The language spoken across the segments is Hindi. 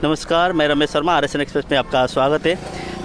नमस्कार, मैं रमेश शर्मा, RSN एक्सप्रेस में आपका स्वागत है।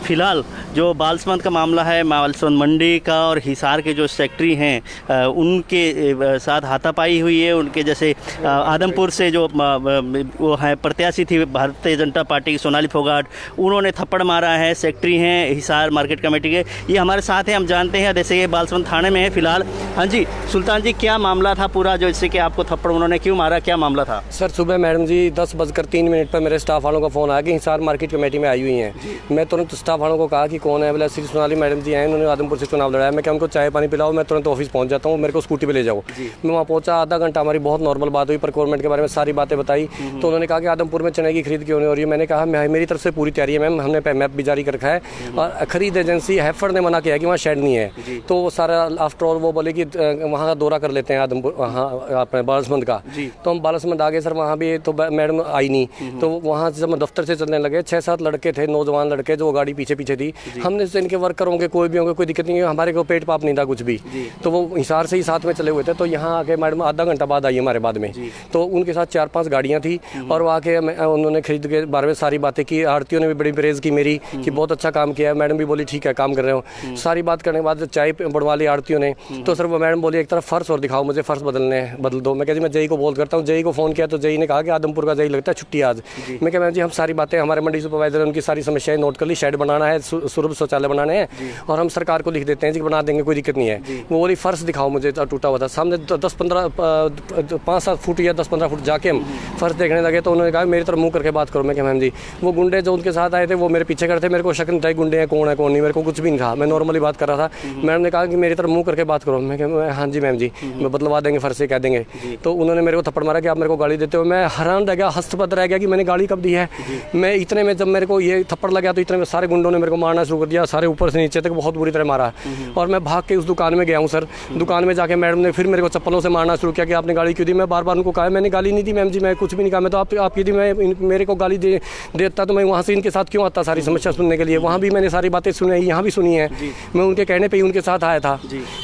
फ़िलहाल जो बालसमंद का मामला है, बालसमंद मंडी का और हिसार के जो सेक्रेटरी हैं उनके साथ हाथापाई हुई है। उनके जैसे आदमपुर से जो वो है प्रत्याशी थी भारतीय जनता पार्टी की सोनाली फोगाट, उन्होंने थप्पड़ मारा है। सेक्रेटरी हैं हिसार मार्केट कमेटी के, ये हमारे साथ हैं, हम जानते हैं। जैसे ये बालसमंद थाने में है फ़िलहाल। हाँ जी सुल्तान जी, क्या मामला था पूरा, जो इससे कि आपको थप्पड़ उन्होंने क्यों मारा, क्या मामला था? सर सुबह मैडम जी 10:03 पर मेरे स्टाफ वालों का फ़ोन आया कि हिसार मार्केट कमेटी में आई हुई हैं। मैं तुरंत स्टाफ वालों को कहा कि कौन है, बोला श्री सोनाली मैडम जी आए, उन्होंने आदमपुर से चुनाव लड़ाया। मैं क्या उनको चाय पानी पिलाओ, मैं तुरंत ऑफिस पहुंच जाता हूँ, मेरे को स्कूटी पे ले जाओ। मैं वहाँ पहुंचा, आधा घंटा हमारी बहुत नॉर्मल बात हुई, प्रोक्योरमेंट के बारे में सारी बातें बताई। तो उन्होंने कहा कि आदमपुर में चने की खरीद क्यों नहीं हो रही है। मैंने कहा मेरी तरफ से पूरी तैयारी है मैम, हमने मैप भी जारी कर रखा है और खरीद एजेंसी हैफर्ड ने मना किया है कि वहाँ शेड नहीं है। तो वो सारा आफ्टर ऑल वो बोले कि वहाँ का दौरा कर लेते हैं आदमपुर, वहाँ अपने बालसमंद का। तो हम बालसमंद आ गए सर, वहाँ भी तो मैडम आई नहीं। तो वहाँ से जब हम दफ्तर से चलने लगे, 6-7 लड़के थे, नौजवान लड़के, जो गाड़ी पीछे पीछे थी। हमने से इनके वर्कर होंगे, कोई भी होंगे, कोई दिक्कत नहीं है, हमारे को पेट पाप नहीं था कुछ भी। तो वो हिसार से ही साथ में चले हुए थे। तो यहाँ आके मैडम आधा घंटा बाद आई हमारे बाद में। तो उनके साथ 4-5 गाड़ियाँ थी और वो आके उन्होंने खरीद के बारे में सारी बातें की। आड़तियों ने भी बड़ी प्रेज की मेरी कि बहुत अच्छा काम किया है। मैडम भी बोली ठीक है काम कर रहे हो। सारी बात करने के बाद चाय बढ़वा ली आड़तियों ने। तो सर वो मैडम बोली एक तरफ फर्श और दिखाओ मुझे, फर्श बदल दो। मैं कहती मैं जई को बोल करता हूँ, जई को फ़ोन किया तो जई ने कहा कि आदमपुर का जई लगता है छुट्टी आज। मैं कहा मैम जी हम सारी बातें, हमारे मंडी सुपरवाइजर उनकी सारी समस्याएं नोट कर ली, शेड बनाना है, सुरभ शौचालय बनाने हैं और हम सरकार को लिख देते हैं जी बना देंगे, कोई दिक्कत नहीं है। वो बोली फर्श दिखाओ मुझे, टूटा हुआ था सामने 5-7 फुट या 10-15 फुट जाके हम फर्श देखने लगे। तो उन्होंने कहा मेरी तरफ मुंह करके बात करो। मैं कहा मैम जी वो गुंडे जो उनके साथ आए थे वो मेरे पीछे करते, मेरे को शक नहीं था गुंडे हैं कौन है कौन नहीं, मेरे को कुछ भी नहीं था, मैं नॉर्मली बात कर रहा था। मैडम ने कहा कि मेरी तरफ मुंह करके बात करो। मैं कहा हाँ जी मैम जी, मैं बदलवा देंगे फर्श से कह देंगे। तो उन्होंने मेरे को थप्पड़ मारा कि आप मेरे को गाली देते हो। मैं हैरान रह गया, हस्तपद रह गया कि मैंने गाली कब दी है। मैं इतने में जब मेरे को ये थप्पड़ लगा तो इतने में सारे गुंडों ने मेरे को मारना शुरू कर दिया, सारे ऊपर से नीचे तक बहुत बुरी तरह मारा। और मैं भाग के उस दुकान में गया हूँ सर। दुकान में जाके मैडम ने फिर मेरे को चप्पलों से मारना शुरू किया कि आपने गाली क्यों दी। मैं बार बार उनको कहा मैंने गाली नहीं दी मैम जी, मैं कुछ भी नहीं कहा, मैं तो आपकी दी, मैं मेरे को गाली देता तो मैं वहाँ से इनके साथ क्यों आता सारी समस्या सुनने के लिए। वहाँ भी मैंने सारी बातें सुनी, यहाँ भी सुनी है, मैं उनके कहने पर ही उनके साथ आया था।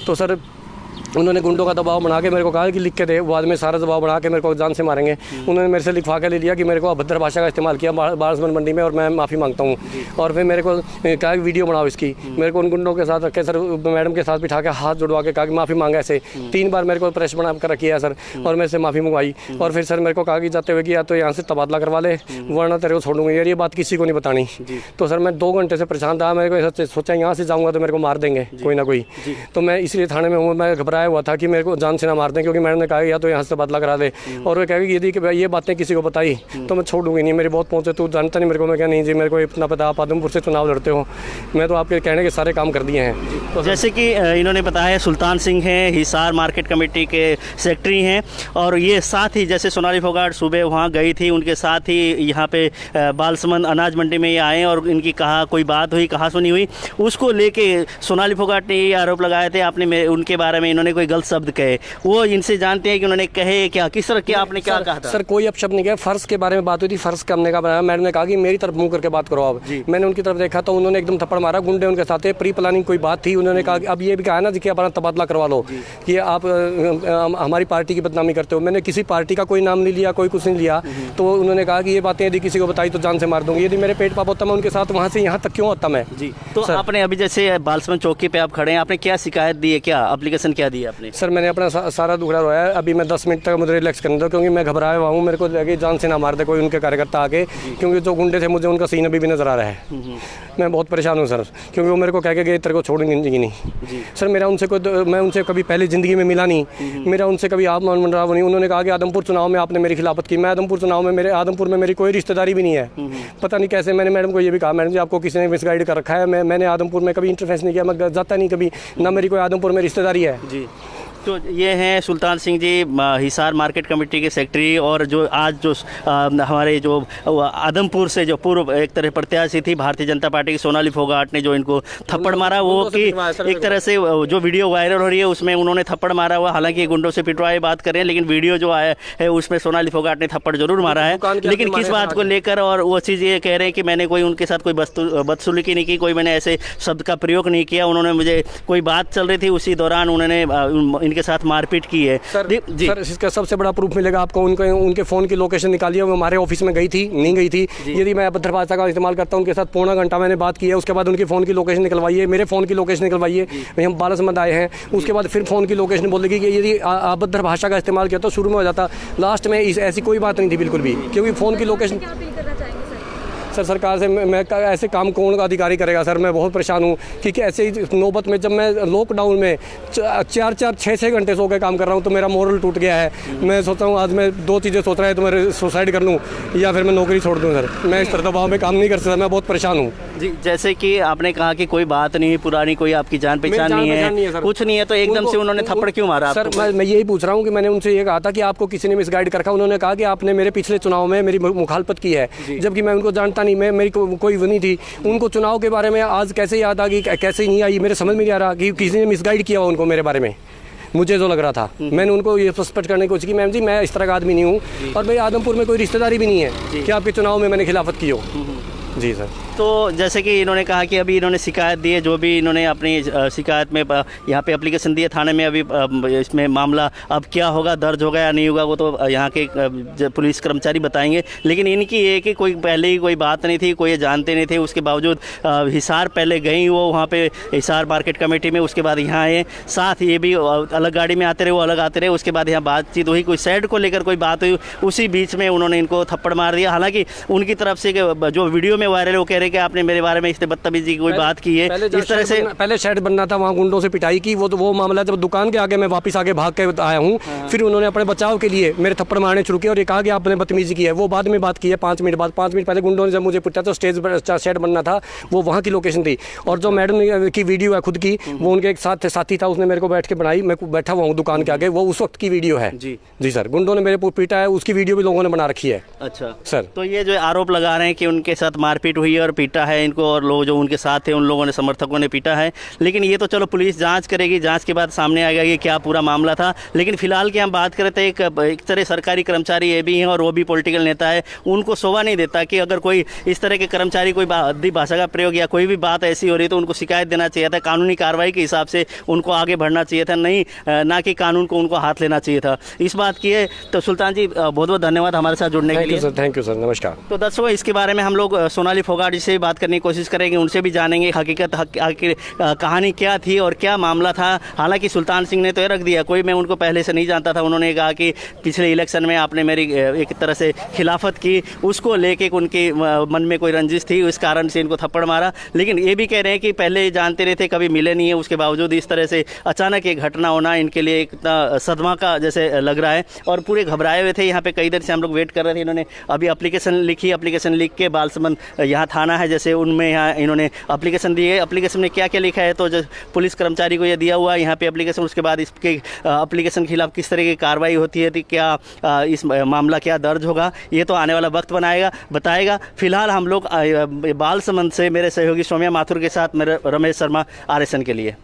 तो सर उन्होंने गुंडों का दबाव बना के मेरे को कहा कि लिख के दे, बाद में सारा दबाव बना के मेरे को जान से मारेंगे। उन्होंने मेरे से लिखवा के ले लिया कि मेरे को अभद्र भाषा का इस्तेमाल किया बालसमंद मंडी में और मैं माफ़ी मांगता हूँ। और फिर मेरे को कहा कि वीडियो बनाओ इसकी। मेरे को उन गुंडों के साथ रखे सर, मैडम के साथ बिठा के हाथ जुड़वा के कहा कि माफ़ी मांगा। ऐसे 3 बार मेरे को प्रेस बना कर रखी है सर और मेरे से माफ़ी मंगवाई। और फिर सर मेरे को कहा कि जाते हुए कि या तो यहाँ से तबादला करवा ले वरना तेरे को छोड़ूंगा यार, ये बात किसी को नहीं बतानी। तो सर मैं 2 घंटे से परेशान था, मेरे को सोचा यहाँ से जाऊँगा तो मेरे को मार देंगे कोई ना कोई। तो मैं इसलिए थाने में हूँ, मैं घबराया हुआ था कि मेरे को जान से ना मार दें, क्योंकि मैडम ने कहा या तो यहाँ से बदला करा दे। और वो कहेगी यदि ये बातें किसी को बताई तो मैं छोड़ूंगी नहीं, मेरी बहुत पहुँचे, तू जानता नहीं मेरे को। मैं क्या नहीं जी मेरे को इतना पता, आप आदमपुर से चुनाव लड़ते हो, मैं तो आपके कहने के सारे काम कर दिए हैं। तो जैसे कि इन्होंने बताया सुल्तान सिंह हैं, हिसार मार्केट कमेटी के सेक्रेटरी हैं और ये साथ ही जैसे सोनाली फोगाट सुबह वहाँ गई थी, उनके साथ ही यहाँ पे बालसमंद अनाज मंडी में ये आए और इनकी कोई बात हुई, कहा सुनी हुई, उसको लेके सोनाली फोगाट ने ये आरोप लगाए थे आपने उनके बारे में इन्होंने कोई गलत शब्द कहे। वो इनसे जानते हैं कि उन्होंने कहे क्या, किस तरह क्या आपने क्या कहा था? सर कोई अपशब्द नहीं कहा, फर्श के बारे में बात हुई थी, फर्श करने का बनाया। मैडम ने कहा कि मेरी तरफ मुंह करके बात करो आप। मैंने उनकी तरफ देखा तो उन्होंने एकदम थप्पड़ मारा। गुंडे उनके साथ थे, प्री प्लानिंग कोई बात थी। उन्होंने कहा कि अब ये भी कहा ना कि अपना तबादला करवा लो, कि आप हमारी पार्टी की बदनामी करते हो। मैंने किसी पार्टी का कोई नाम नहीं लिया, कोई कुछ नहीं लिया। तो उन्होंने कहा कि ये बातें यदि किसी को बताई तो जान से मार दूंगी। यदि मेरे पेट पाप होता मैं उनके साथ वहाँ से यहाँ तक क्यों आता मैं। तो आपने अभी जैसे बालसमंद चौकी पे आप खड़े हैं, आपने क्या शिकायत दी है, क्या एप्लीकेशन क्या दी है आपने? सर मैंने अपना सारा दुखड़ा रोया है। अभी मैं 10 मिनट तक मुझे रिलैक्स करने दो, क्योंकि मैं घबराया हुआ हूँ, मेरे को लगे जान से ना मार दे कोई उनके कार्यकर्ता आके, क्योंकि जो गुंडे थे मुझे उनका सीन अभी भी नजर आ रहा है। मैं बहुत परेशान हूँ सर, क्योंकि वो मेरे को कह के गए तेरे को छोड़ेंगे जिंदगी नहीं। सर मेरा उनसे मैं उनसे कभी पहले ज़िंदगी में मिला नहीं, मेरा उनसे कभी आप मान रहा नहीं। उन्होंने कहा कि आदमपुर चुनाव में आपने मेरी खिलाफत की। मैं आदमपुर चुनाव में आदमपुर में मेरी कोई रिश्तेदारी भी नहीं है। पता नहीं कैसे मैंने मैडम को ये भी कहा, मैडम जी आपको किसी ने मिसगाइड कर रखा है, मैंने आदमपुर में कभी इंटरफेस नहीं किया, मैं जाता नहीं कभी, ना मेरी कोई आदमपुर में रिश्तेदारी है। तो ये हैं सुल्तान सिंह जी, हिसार मार्केट कमेटी के सेक्रेटरी, और जो आज जो हमारे जो आदमपुर से जो पूर्व एक तरह प्रत्याशी थी भारतीय जनता पार्टी की सोनाली फोगाट ने जो इनको थप्पड़ मारा, वो कि एक तरह से जो वीडियो वायरल हो रही है उसमें उन्होंने थप्पड़ मारा हुआ। हालांकि गुंडों से पिटवाई बात कर रहे हैं, लेकिन वीडियो जो आया है उसमें सोनाली फोगाट ने थप्पड़ जरूर मारा है। लेकिन किस बात को लेकर, और वो चीज़ ये कह रहे हैं कि मैंने कोई उनके साथ कोई बदसलूकी नहीं की, कोई मैंने ऐसे शब्द का प्रयोग नहीं किया। उन्होंने मुझे कोई बात चल रही थी, उसी दौरान उन्होंने इनके साथ मारपीट की है। सर जी सर इसका सबसे बड़ा प्रूफ मिलेगा आपको, उनके फ़ोन की लोकेशन निकालिए, वो हमारे ऑफिस में गई थी नहीं गई थी। यदि मैं अभद्र भाषा का इस्तेमाल करता हूँ उनके साथ पौना घंटा मैंने बात की है, उसके बाद उनकी फ़ोन की लोकेशन निकलवाइए, मेरे फ़ोन की लोकेशन निकलवाइए, हम बालासमंद आए हैं, उसके बाद फिर फ़ोन की लोकेशन बोलेगी कि यदि अभद्र भाषा का इस्तेमाल किया तो शुरू में हो जाता, लास्ट में ऐसी कोई बात नहीं थी बिल्कुल भी, क्योंकि फ़ोन की लोकेशन। सर सरकार से मैं ऐसे काम कौन का अधिकारी करेगा सर, मैं बहुत परेशान हूँ क्योंकि ऐसे ही नौबत में जब मैं लॉकडाउन में 4-6 घंटे सो के काम कर रहा हूँ तो मेरा मोरल टूट गया है। मैं सोचता हूँ आज मैं 2 चीज़ें सोच रहा है, तो मैं सुसाइड कर लूँ या फिर मैं नौकरी छोड़ दूँ। सर मैं इस तरह दबाव में काम नहीं कर सकता, मैं बहुत परेशान हूँ। जी, जैसे कि आपने कहा कि कोई बात नहीं पुरानी, कोई आपकी जान पहचान नहीं है, कुछ नहीं है, तो एकदम से उन्होंने थप्पड़ क्यों मारा? सर मैं यही पूछ रहा हूँ कि मैंने उनसे ये कहा था कि आपको किसी ने मिसगाइड कर रखा। उन्होंने कहा कि आपने मेरे पिछले चुनाव में मेरी मुखालफत की है, जबकि मैं उनको जानता नहीं, मैं मेरी कोई वो नहीं थी। उनको चुनाव के बारे में आज कैसे याद आ गई, कैसे नहीं आई, मेरे समझ में नहीं आ रहा कि किसी ने मिसगाइड किया उनको मेरे बारे में। मुझे जो लग रहा था, मैंने उनको ये सस्पेक्ट करने की कोशिश की, मैम जी मैं इस तरह का आदमी नहीं हूँ, और भाई आदमपुर में कोई रिश्तेदारी भी नहीं है कि आपके चुनाव में मैंने खिलाफत की हो। जी सर। तो जैसे कि इन्होंने कहा कि अभी इन्होंने शिकायत दी है, जो भी इन्होंने अपनी शिकायत में यहाँ पे एप्लीकेशन दिए थाने में, अभी इसमें मामला अब क्या होगा, दर्ज होगा या नहीं होगा, वो तो यहाँ के पुलिस कर्मचारी बताएंगे। लेकिन इनकी ये कि कोई पहले ही कोई बात नहीं थी, कोई जानते नहीं थे, उसके बावजूद हिसार पहले गई वो वहाँ पे हिसार मार्केट कमेटी में, उसके बाद यहाँ आए, साथ ये भी अलग गाड़ी में आते रहे, वो अलग आते रहे, उसके बाद यहाँ बातचीत हुई, कोई साइड को लेकर कोई बात हुई, उसी बीच में उन्होंने इनको थप्पड़ मार दिया। हालाँकि उनकी तरफ से जो वीडियो में वायरल, वो कह रहे कि आपने मेरे बारे में इससे बदतमीजी की कोई बात की है, इस तरह से। पहले शेड बनना था, वहाँ गुंडों से पिटाई की, वो मामला जब दुकान के आगे मैं वापस आगे भाग के आया हूँ, फिर उन्होंने अपने बचाव के लिए मेरे थप्पड़ मारने शुरू किए और ये कहा कि आपने बदतमीजी की है। वो बाद में बात की है 5 मिनट बाद। 5 मिनट पहले गुंडों ने जब मुझे पूछा तो शेड बनना था, वो वहाँ की लोकेशन थी। और जो मैडम की वीडियो है खुद की, वो उनके एक साथी था, उसने मेरे को बैठ के बनाई, मैं बैठा हुआ हूँ दुकान के आगे, वो उस वक्त की वीडियो है। जी सर, गुंडों ने मेरे को पीटा है, उसकी वीडियो भी लोगों ने बना रखी है। अच्छा सर, तो ये जो आरोप लगा रहे हैं कि उनके साथ मारपीट हुई है और पीटा है इनको, और लोग जो उनके साथ थे उन लोगों ने, समर्थकों ने पीटा है, लेकिन ये तो चलो पुलिस जांच करेगी, जांच के बाद सामने आएगा कि क्या पूरा मामला था। लेकिन फिलहाल की हम बात करें तो एक तरह सरकारी कर्मचारी ये भी हैं और वो भी पॉलिटिकल नेता है, उनको शोभा नहीं देता कि अगर कोई इस तरह के कर्मचारी कोई अभद्र भाषा का प्रयोग या कोई भी बात ऐसी हो रही तो उनको शिकायत देना चाहिए था, कानूनी कार्रवाई के हिसाब से उनको आगे बढ़ना चाहिए था, नहीं ना कि कानून को उनको हाथ लेना चाहिए था। इस बात की है। तो सुल्तान जी बहुत बहुत धन्यवाद हमारे साथ जुड़ने के लिए। थैंक यू सर, नमस्कार। तो दर्शकों, इसके बारे में हम लोग सोनाली फोगाट जी से बात करने की कोशिश करेंगे, उनसे भी जानेंगे हकीकत कहानी क्या थी और क्या मामला था। हालांकि सुल्तान सिंह ने तो ये रख दिया, कोई मैं उनको पहले से नहीं जानता था, उन्होंने कहा कि पिछले इलेक्शन में आपने मेरी एक तरह से खिलाफत की, उसको लेके उनके मन में कोई रंजिश थी, उस कारण से इनको थप्पड़ मारा। लेकिन ये भी कह रहे हैं कि पहले जानते रहे थे, कभी मिले नहीं है, उसके बावजूद इस तरह से अचानक एक घटना होना इनके लिए एक सदमा का जैसे लग रहा है, और पूरे घबराए हुए थे। यहाँ पे कई देर से हम लोग वेट कर रहे थे, इन्होंने अभी एप्लीकेशन लिखी, एप्लीकेशन लिख के बालसमंद यहाँ थाना है जैसे, उनमें यहाँ इन्होंने एप्लीकेशन दी है। एप्लीकेशन में क्या क्या लिखा है, तो जो पुलिस कर्मचारी को ये दिया हुआ है यहाँ पे एप्लीकेशन, उसके बाद इसके एप्लीकेशन के खिलाफ किस तरह की कार्रवाई होती है, क्या इस मामला क्या दर्ज होगा, ये तो आने वाला वक्त बताएगा। फिलहाल हम लोग बालसमंद से मेरे सहयोगी सौम्या माथुर के साथ मेरे रमेश शर्मा RSN के लिए।